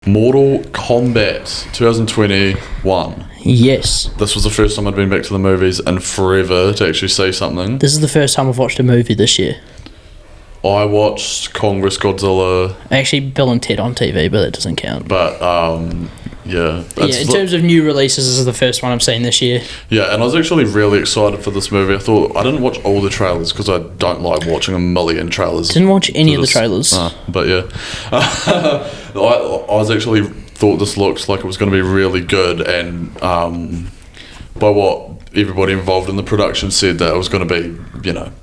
Mortal Kombat 2021. Yes. This was the first time I'd been back to the movies in forever to actually see something. This is the first time I've watched a movie this year. I watched Kong vs Godzilla. Actually, Bill and Ted on TV, but that doesn't count. But, yeah. In terms of new releases, this is the first one I've seen this year. Yeah, and I was actually really excited for this movie. I didn't watch all the trailers because I don't like watching a million trailers. Didn't watch any of the trailers. But yeah. I was actually thought this looked like it was going to be really good, and by what everybody involved in the production said, that it was going to be,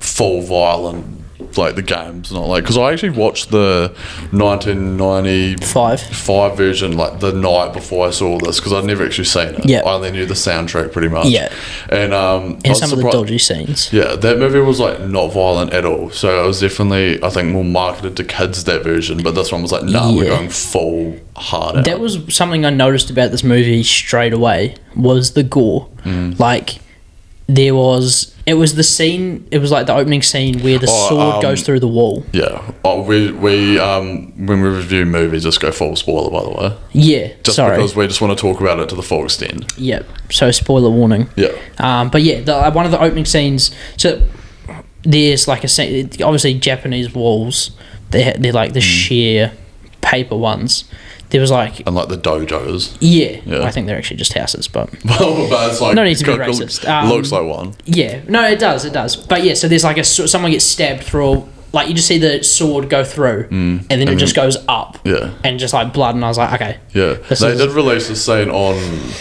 full violent, like the games, not like, because I actually watched the 1995 version like the night before I saw this, because I'd never actually seen it. I only knew the soundtrack pretty much. And some of the dodgy scenes. Yeah, that movie was like not violent at all, so it was definitely, I think, more marketed to kids, that version. But this one was like, we're going full hard out. That was something I noticed about this movie straight away, was the gore. Like, it was the scene, it was like the opening scene where the sword goes through the wall. Yeah. We when we review movies, just go full spoiler, by the way. Yeah, because we just want to talk about it to the full extent. Yep. So spoiler warning. Yeah. But yeah, one of the opening scenes, so there's like a scene, obviously Japanese walls, they're like the sheer paper ones. There was like... And like the dojos. Yeah. I think they're actually just houses, but... but it's like... No need to be racist. Looks like one. Yeah. No, it does. But yeah, so there's like someone gets stabbed through... Like, you just see the sword go through, and then it just goes up. Yeah. And just like blood, and I was like, okay. Yeah. They did release a scene on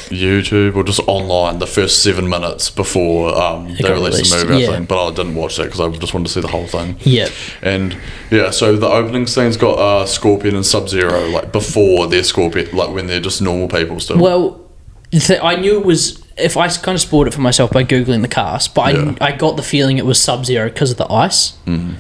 YouTube, or just online, the first 7 minutes before they released the movie, I think. But I didn't watch that because I just wanted to see the whole thing. Yeah. And yeah, so the opening scene's got Scorpion and Sub-Zero, like before they're Scorpion, like when they're just normal people still. Well, I knew it was... If I kind of spoiled it for myself by Googling the cast, but I got the feeling it was Sub-Zero because of the ice. And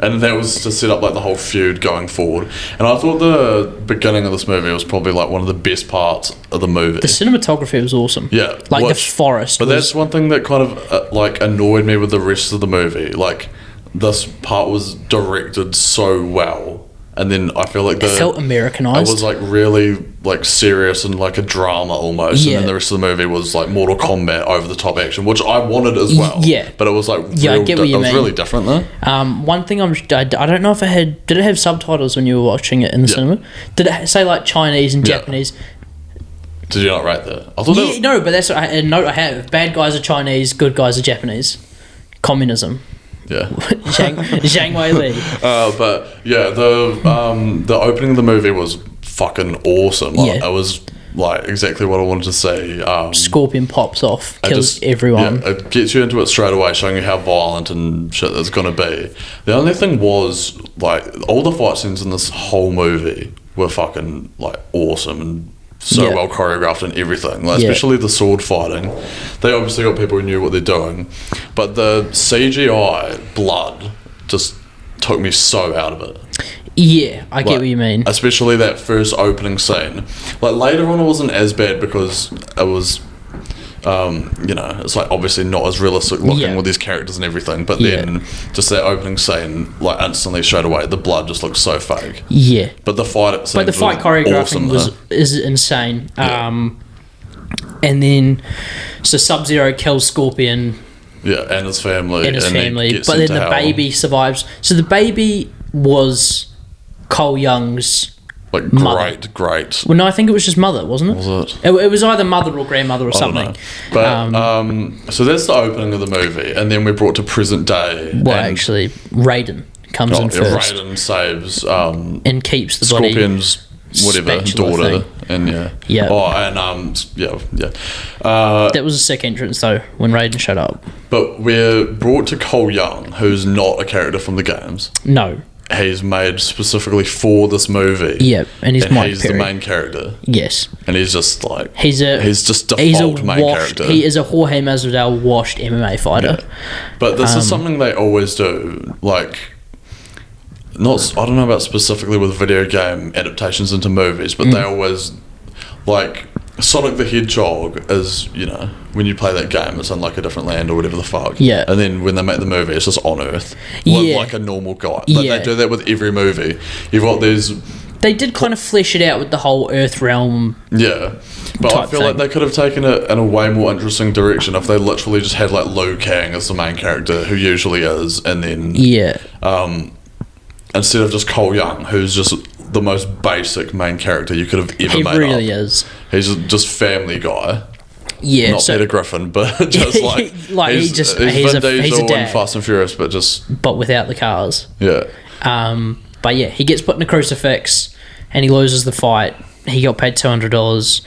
that was to set up like the whole feud going forward. And I thought the beginning of this movie was probably like one of the best parts of the movie. The cinematography was awesome. Yeah. Like the forest. But that's one thing that kind of like annoyed me with the rest of the movie. Like, this part was directed so well. And then I feel like it felt Americanized. It was like really like serious and like a drama almost. And then the rest of the movie was like Mortal Kombat over the top action, which I wanted as well. Yeah. But it was like I get what you mean. It was really different though. One thing I don't know if did it have subtitles when you were watching it in the cinema? Did it say like Chinese and Japanese? Did you not write that? I thought no, but that's a note I have. Bad guys are Chinese, good guys are Japanese. Communism. Yeah. Zhang Wei Li. But yeah, the opening of the movie was fucking awesome. Like, it was like exactly what I wanted to say. Scorpion pops off, kills everyone. Yeah, it gets you into it straight away, showing you how violent and shit it's gonna be. The only thing was, like, all the fight scenes in this whole movie were fucking like awesome and so well choreographed and everything, like, especially the sword fighting. They obviously got people who knew what they're doing, but the CGI blood just took me so out of it. Yeah, I get what you mean. Especially that first opening scene. Like, later on it wasn't as bad because it was it's like obviously not as realistic looking with these characters and everything, but then just that opening scene, like, instantly straight away the blood just looks so fake. But the fight choreographing is insane. And then so Sub-Zero kills Scorpion, and his family, but then the baby survives. So the baby was Cole Young's great. Well, no, I think it was just mother, wasn't it? Was it? It was either mother or grandmother or something. But so that's the opening of the movie, and then we're brought to present day. Well, actually, Raiden comes in first. Raiden saves and keeps the Scorpion's daughter, and that was a sick entrance though when Raiden showed up. But we're brought to Cole Young, who's not a character from the games. No. He's made specifically for this movie. And he's the main character. Yes. And he's just like... He's just default main character. He is a Jorge Masvidal washed MMA fighter. But this is something they always do. Like, I don't know about specifically with video game adaptations into movies, but they always... Like, Sonic the Hedgehog is, when you play that game, it's in like a different land or whatever the fuck. Yeah. And then when they make the movie, it's just on Earth. Like a normal guy. Like they do that with every movie. You've got these They did kind of flesh it out with the whole Earth realm. Yeah. But I feel like they could have taken it in a way more interesting direction if they literally just had like Liu Kang as the main character, who usually is, and then instead of just Cole Young, who's just the most basic main character you could have ever made. He really is. He's just Family Guy. Yeah, not Peter Griffin, but just like he's Vin Diesel and Fast and Furious, but without the cars. Yeah. But yeah, he gets put in a crucifix, and he loses the fight. He got paid $200,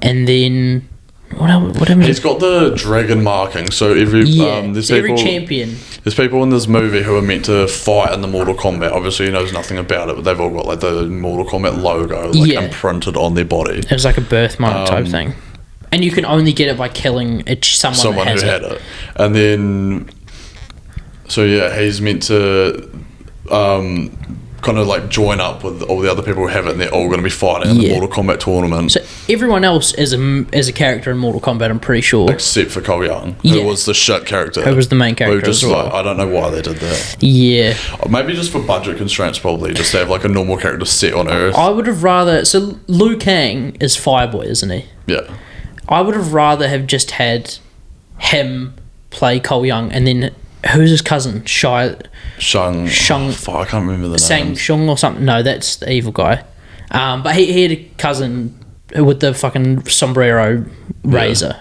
and then what happened? He's got the dragon marking. So every champion. There's people in this movie who are meant to fight in the Mortal Kombat. Obviously, he knows nothing about it, but they've all got like the Mortal Kombat logo imprinted on their body. It was like a birthmark type thing. And you can only get it by killing someone who had it. And then, so yeah, he's meant to kind of like join up with all the other people who have it, and they're all going to be fighting in the Mortal Kombat tournament. So everyone else is a character in Mortal Kombat, I'm pretty sure. Except for Cole Young, who was the shit character. Who was the main character as well. I don't know why they did that. Yeah. Maybe just for budget constraints, probably, just to have like a normal character set on Earth. I would have rather... So Liu Kang is Fireboy, isn't he? Yeah. I would have rather have just had him play Cole Young, and then who's his cousin? Shang. I can't remember the name. Shang or something. No, that's the evil guy. But he had a cousin with the fucking sombrero razor.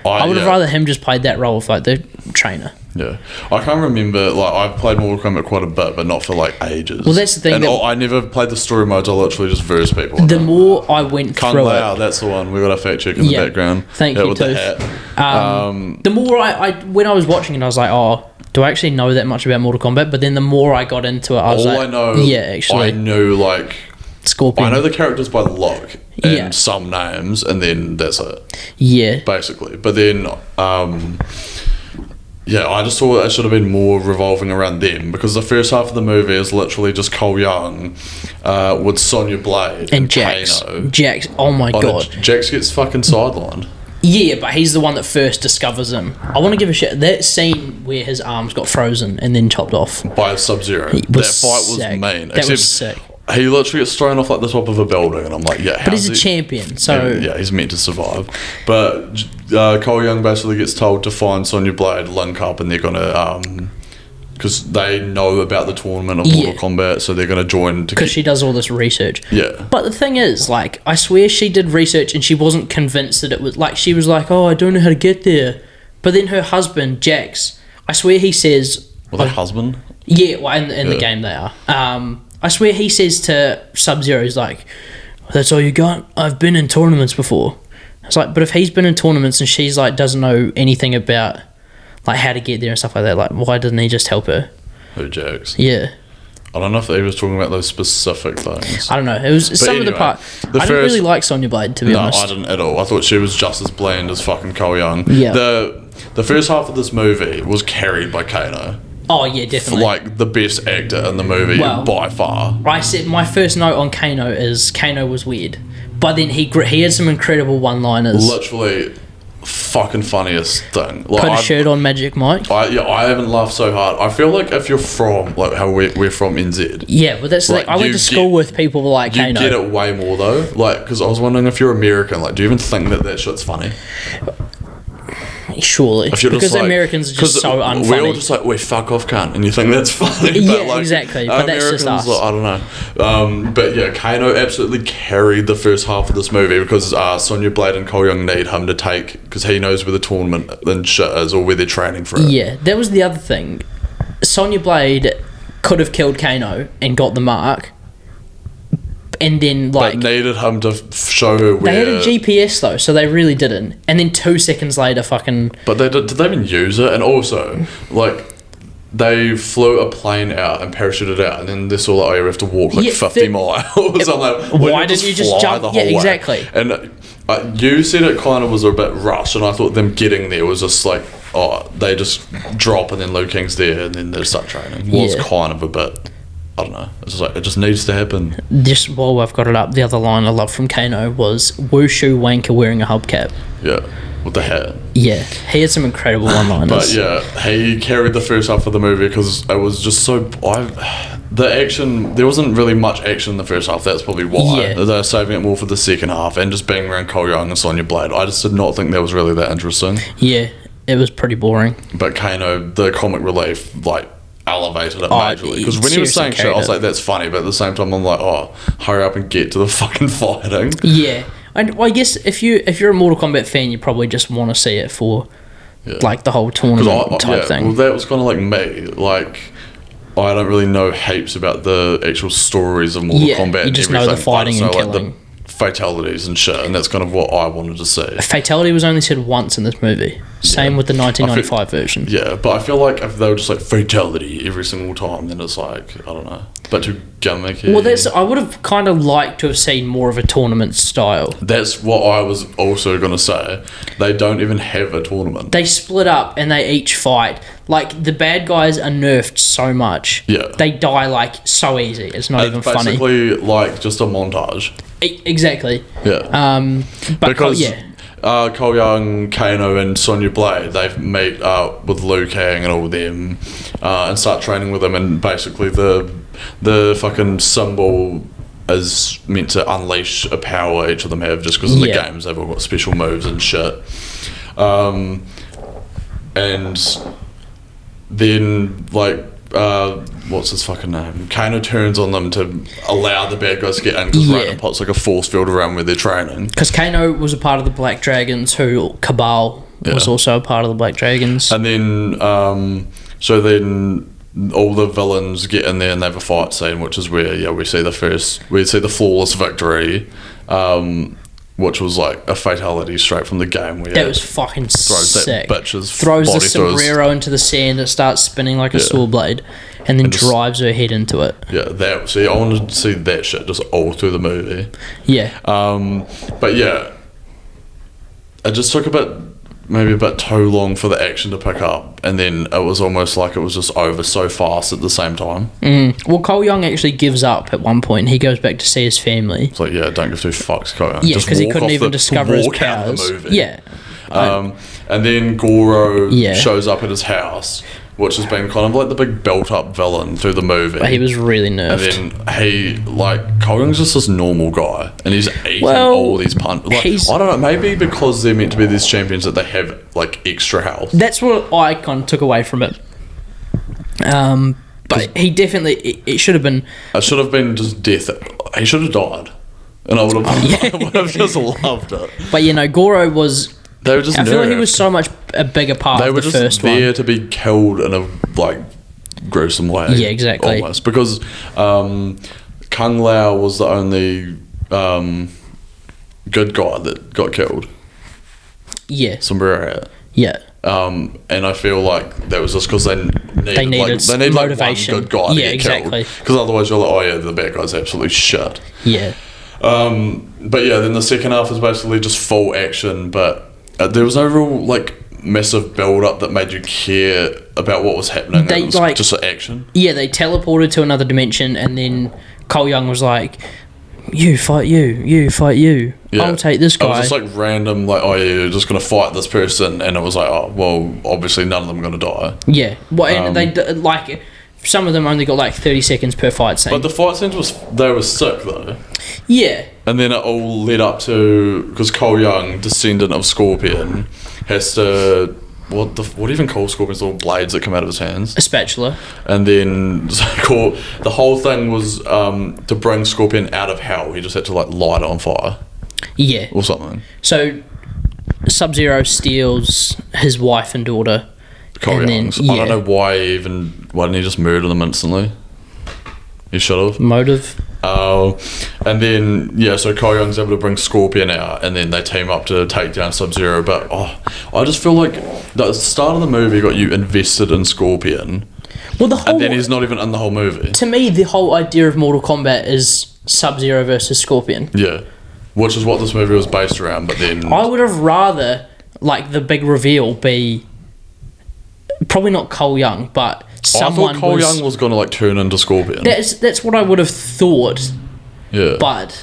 I would have rather him just played that role of like the trainer. Yeah, I can't remember. Like, I've played Mortal Kombat quite a bit, but not for like ages. Well, that's the thing. And I never played the story modes. I literally just verse people. The more I went through it, that's the one. We got a fact check in the background. Thank you, with too. The hat. The more I when I was watching it, I was like, oh, do I actually know that much about Mortal Kombat? But then the more I got into it, I was I knew like Scorpion. I know the characters by the look and some names, and then that's it. Yeah, basically. But then. Yeah, I just thought it should have been more revolving around them, because the first half of the movie is literally just Cole Young with Sonya Blade and Jax. Kano. Jax, oh my god. Jax gets fucking sidelined. Yeah, but he's the one that first discovers him. I want to give a shit. That scene where his arms got frozen and then chopped off. By Sub-Zero. That fight was mean. That was sick. He literally gets thrown off like the top of a building, and I'm like, yeah. But he's a champion, so yeah, he's meant to survive. But Cole Young basically gets told to find Sonya Blade, link up, and they're gonna because they know about the tournament of Mortal Kombat, so they're gonna join because she does all this research. Yeah. But the thing is, like, I swear she did research, and she wasn't convinced that it was like she was like, oh, I don't know how to get there. But then her husband Jax, I swear he says, her husband. Yeah, well, in the game they are. I swear he says to Sub-Zero, he's like, that's all you got? I've been in tournaments before. It's like, but if he's been in tournaments and she's like doesn't know anything about like how to get there and stuff like that, like why didn't he just help her? Who, Jax? Yeah. I don't know if he was talking about those specific things. I don't know. It was of the part. I didn't really like Sonya Blade, to be honest. No, I didn't at all. I thought she was just as bland as fucking Cole Young. Yeah. The first half of this movie was carried by Kano. Oh yeah, definitely. Like the best actor in the movie by far. I said my first note on Kano is Kano was weird, but then he had some incredible one-liners. Literally, fucking funniest thing. Like, put a shirt on, Magic Mike. I haven't laughed so hard. I feel like if you're from like how we're from NZ. Yeah, but that's like I went to school with people like Kano. You get it way more though. Like, because I was wondering if you're American. Like, do you even think that shit's funny? Surely, because like, Americans are just so unfunny. We're all just like, wait, fuck off, cunt, and you think that's funny. Yeah, but like, exactly. But that's just us. Like, I don't know. But yeah, Kano absolutely carried the first half of this movie because Sonya Blade and Cole Young need him to take, because he knows where the tournament and shit is, or where they're training for it. Yeah, that was the other thing. Sonya Blade could have killed Kano and got the mark. And then, like... But needed him to show her where... They had a GPS, though, so they really didn't. And then 2 seconds later, fucking... But did they even use it? And also, like, they flew a plane out and parachuted out, and then they saw, like, oh, you have to walk, like, 50 miles. So I'm like, why didn't you just jump? The whole yeah, exactly. Way? And you said it kind of was a bit rushed, and I thought them getting there was just, like, oh, they just drop, and then Liu Kang's there, and then they start training. It was kind of a bit... I don't know. It's just like, it just needs to happen. Just while I've got it up, the other line I love from Kano was Wushu wanker wearing a hubcap. Yeah, with the hat. Yeah, he had some incredible one-liners. But yeah, he carried the first half of the movie because it was just so... the action, there wasn't really much action in the first half. That's probably why. Yeah. They're saving it more for the second half and just being around Cole Young and Sonya Blade. I just did not think that was really that interesting. Yeah, it was pretty boring. But Kano, the comic relief, like, elevated it majorly. Because when he was saying shit, I was like, that's funny. But at the same time, I'm like, oh, hurry up and get to the fucking fighting. Yeah. And well, I guess if you're a Mortal Kombat fan, you probably just want to see it for, like, the whole tournament type thing. Well, that was kind of like me. Like, I don't really know heaps about the actual stories of Mortal Kombat. You just know the fighting and killing. Like, the fatalities and shit, and that's kind of what I wanted to see. A fatality was only said once in this movie. Same with the 1995 version. Yeah, but I feel like if they were just like fatality every single time, then it's like, I don't know, but too gimmicky. Well, I would have kind of liked to have seen more of a tournament style. That's what I was also going to say. They don't even have a tournament. They split up and they each fight. Like, the bad guys are nerfed so much. Yeah. They die, like, so easy. It's not even funny. Basically, like, just a montage. Exactly. Yeah. But because Cole Young, Kano, and Sonya Blade, they meet up with Liu Kang and all of them, and start training with them. And basically, the fucking symbol is meant to unleash a power each of them have, just because in the games they've all got special moves and shit. And then, like, what's his fucking name? Kano turns on them to allow the bad guys to get in, because Raiden puts like a force field around where they're training. Because Kano was a part of the Black Dragons, who Cabal was also a part of the Black Dragons. And then, so then all the villains get in there and they have a fight scene, which is where we see the flawless victory. Which was like a fatality straight from the game. Where that was fucking sick. Throws the sombrero into the sand, it starts spinning like a saw blade, and then drives her head into it. Yeah, I wanted to see that shit just all through the movie. Yeah. But yeah, it just took maybe a bit too long for the action to pick up, and then it was almost like it was just over so fast at the same time. Well, Cole Young actually gives up at one point. He goes back to see his family. It's like, don't give two fucks, Cole Young. Yeah, because he couldn't even discover his powers. Yeah. And then Goro shows up at his house, which has been kind of like the big built-up villain through the movie. He was really nerfed. And then Cole Young's just this normal guy, and he's eating all these punches. Like, I don't know, maybe because they're meant to be these champions that they have like extra health. That's what I kind of took away from it. But he definitely, it should have been. It should have been just death. He should have died, and I would have just loved it. But Goro was. They were just. I feel like he was so much a bigger part of the first one. They were just there to be killed in a gruesome way. Yeah, exactly. Almost because Kung Lao was the only good guy that got killed. Yeah. Sombrero hat. Yeah. And I feel like that was just because they needed motivation. One good guy to get killed. Because otherwise you're like, the bad guy's absolutely shit. Yeah. But yeah, then the second half was basically just full action, but there was no real massive build up that made you care about what was happening. It was just action. Yeah, they teleported to another dimension, and then Cole Young was like, "You fight you fight you. Yeah. I'll take this guy." It was just random, you're just gonna fight this person, and it was like, oh well, obviously none of them are gonna die. Yeah, well, and they some of them only got 30 seconds per fight scene. But the fight scenes were sick though. Yeah. And then it all led up to, because Cole Young, descendant of Scorpion, has to what do you even call Scorpion's little blades that come out of his hands? A spatula. And then the whole thing was to bring Scorpion out of hell. He just had to light it on fire. Yeah. Or something. So Sub-Zero steals his wife and daughter. Cole Young's. I don't know why didn't he just murder them instantly? He should have. Motive. And then so Cole Young's able to bring Scorpion out, and then they team up to take down Sub-Zero. But I just feel like the start of the movie got you invested in Scorpion. Well, and then he's not even in the whole movie. To me, the whole idea of Mortal Kombat is Sub-Zero versus Scorpion. Yeah, which is what this movie was based around. But then I would have rather the big reveal be probably not Cole Young, but someone. I thought Cole Young was going to turn into Scorpion. That's what I would have thought. Yeah. But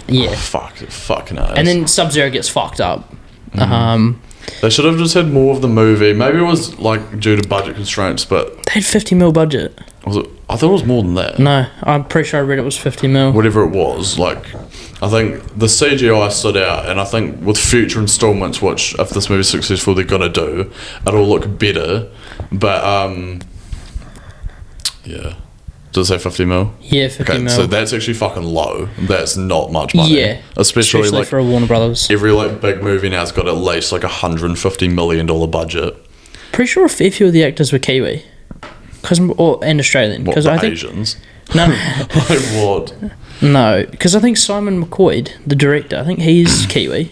yeah. Fucking ass. And then Sub-Zero gets fucked up. They should have just had more of the movie. Maybe it was due to budget constraints, but they had $50 million budget. Was it? I thought it was more than that. No, I'm pretty sure I read it was 50 mil. Whatever it was, like, I think the CGI stood out, and I think with future installments, which if this movie's successful, they're gonna do, it'll look better. But yeah. Does it say 50 mil? Yeah, 50 mil. So that's actually fucking low. That's not much money. Yeah. Especially like for a Warner Brothers. Every like big movie now's got at least like $150 million budget. Pretty sure a fair few of the actors were Kiwi. And Australian. What, I think Asians? No. Like what? No, because I think Simon McCoy, the director, I think he's Kiwi.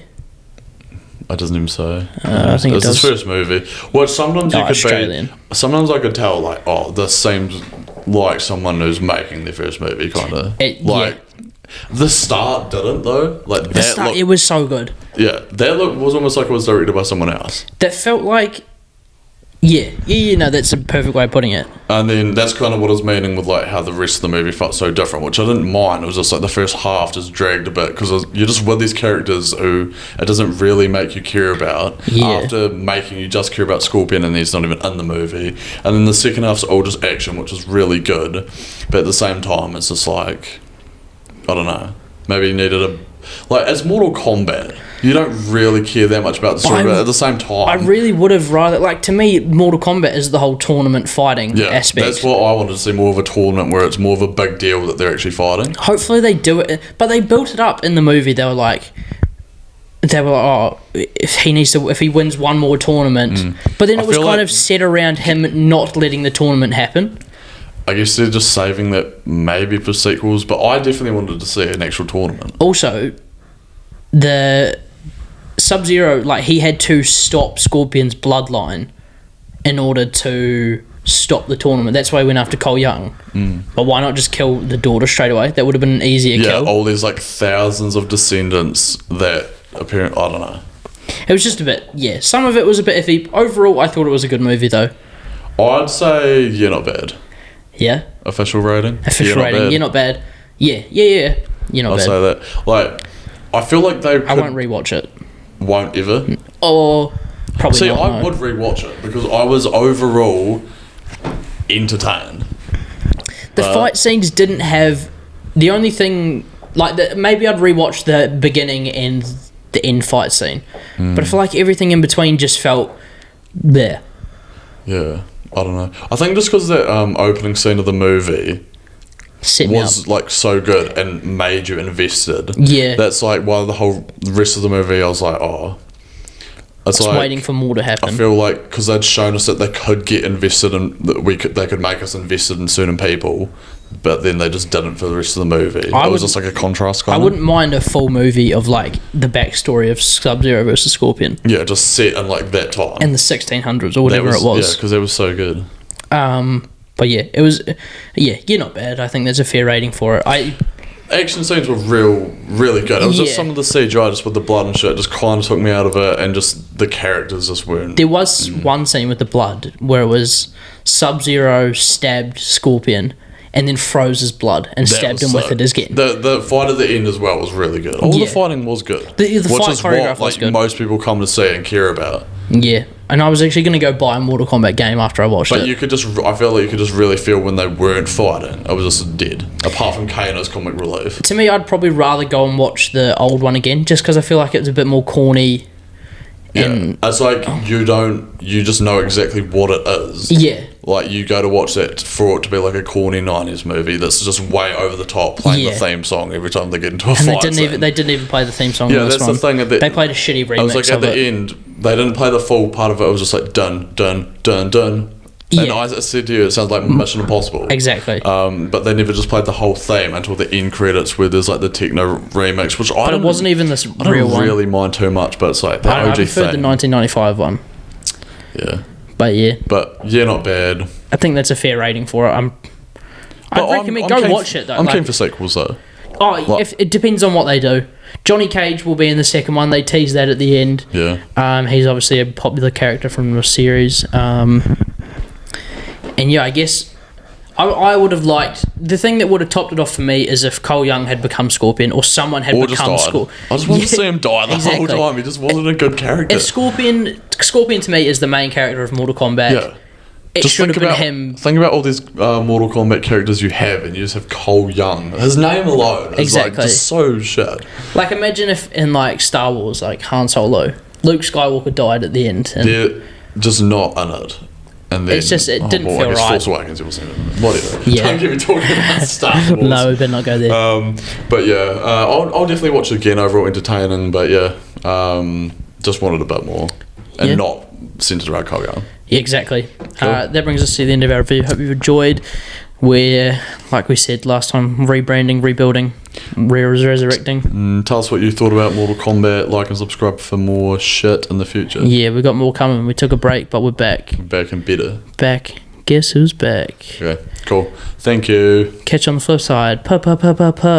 It doesn't even say. I think it's it does. his first movie. Well, sometimes you could Australian. Sometimes I could tell, like, oh, this seems like someone who's making their first movie, kind of. The start didn't though. Like the start, it was so good. Yeah, that look was almost like it was directed by someone else. That felt like. No, that's a perfect way of putting it. And then that's kind of what I was meaning with like how the rest of the movie felt so different, which I didn't mind. It was just like the first half just dragged a bit because you're just with these characters who it doesn't really make you care about. After making you just care about Scorpion, and he's not even in the movie. And then the second half's all just action, which is really good, but at the same time it's just like, I don't know, maybe you needed it's Mortal Kombat. You don't really care that much about the story, but at the same time, I really would have rather, like, to me, Mortal Kombat is the whole tournament fighting aspect. That's what I wanted to see, more of a tournament where it's more of a big deal that they're actually fighting. Hopefully they do it, but they built it up in the movie. They were like, oh, if he wins one more tournament, but then it was kind of set around him not letting the tournament happen. I guess they're just saving that maybe for sequels, but I definitely wanted to see an actual tournament. Also, the Sub-Zero, like, he had to stop Scorpion's bloodline in order to stop the tournament. That's why he went after Cole Young. But why not just kill the daughter straight away? That would have been an easier kill. Yeah, all these like thousands of descendants that apparently, I don't know. It was just a bit, some of it was a bit iffy. Overall, I thought it was a good movie though. I'd say you're not bad. Yeah? Official rating? Official rating, you're not bad. Yeah, you're not bad. I'll say that. Like, I feel like I won't rewatch it. Won't ever? Or probably not. I would rewatch it because I was overall entertained. The fight scenes didn't have... The only thing... Like, maybe I'd rewatch the beginning and the end fight scene. But I feel like everything in between just felt there. Yeah. I don't know. I think just because that opening scene of the movie was like so good and made you invested. Yeah. That's like why the rest of the movie I was like, oh. It's like, waiting for more to happen. I feel like because they'd shown us that they could get invested in, that they could make us invested in certain people, but then they just didn't for the rest of the movie. It was just like a contrast kind of. I wouldn't mind a full movie of like the backstory of Sub-Zero versus Scorpion. Yeah, just set in like that time. In the 1600s or whatever it was. Yeah, because it was so good. But yeah, it was, you're not bad. I think there's a fair rating for it. Action scenes were really good. It was just some of the CGI, just with the blood and shit, just kind of took me out of it, and just the characters just weren't. There was one scene with the blood where it was Sub-Zero stabbed Scorpion and then froze his blood and stabbed him with it again. The fight at the end as well was really good. All the fighting was good. The fight choreograph was good. Most people come to see and care about. Yeah. And I was actually going to go buy a Mortal Kombat game after I watched it. But I feel like you could just really feel when they weren't fighting. It was just dead. Apart from Kano's comic relief. To me, I'd probably rather go and watch the old one again, just because I feel like it was a bit more corny. Yeah, it's like you just know exactly what it is. Yeah. Like, you go to watch that for it to be like a corny 90s movie that's just way over the top, playing the theme song every time they get into a fight. They didn't even play the theme song. Yeah, that's the thing. They played a shitty remix. I was like, at the end, they didn't play the full part of it. It was just like dun dun dun dun. Yeah. And I said to you, it sounds like Mission Impossible. Exactly. But they never just played the whole theme until the end credits, where there's like the techno remix, which it wasn't even this real one. I don't really mind too much, but it's like the OG thing. I preferred the 1995 one. Yeah. But not bad. I think that's a fair rating for it. I'd recommend go watch it though. I'm keen for sequels though. It depends on what they do. Johnny Cage will be in the second one. They tease that at the end. Yeah. He's obviously a popular character from the series. And yeah, I guess I would have liked... The thing that would have topped it off for me is if Cole Young had become Scorpion, or someone had become Scorpion. I just wanted to see him die the whole time. He just wasn't a good character. If Scorpion to me is the main character of Mortal Kombat. Yeah. it Just should have think been about, him. Think about all these Mortal Kombat characters you have, and you just have Cole Young. His name alone is like Exactly. just so shit. Like, imagine if in like Star Wars, like Han Solo, Luke Skywalker died at the end. And They're just not in it. And then, it's just, it didn't feel I guess right. Force Awakens, you'll see it. Whatever. Yeah. Don't get me talking about Star Wars. No, we better not go there. But yeah, I'll definitely watch it again. Overall entertaining, but yeah, just wanted a bit more, and Yeah. not centered around Cole Young. Yeah, exactly. Cool. That brings us to the end of our review. Hope you've enjoyed. We're, like we said last time, rebranding, rebuilding, resurrecting. Tell us what you thought about Mortal Kombat. Like and subscribe for more shit in the future. Yeah, we got more coming. We took a break, but we're back. Back and better. Back. Guess who's back? Okay, cool. Thank you. Catch you on the flip side. Pa pa pa pa pa.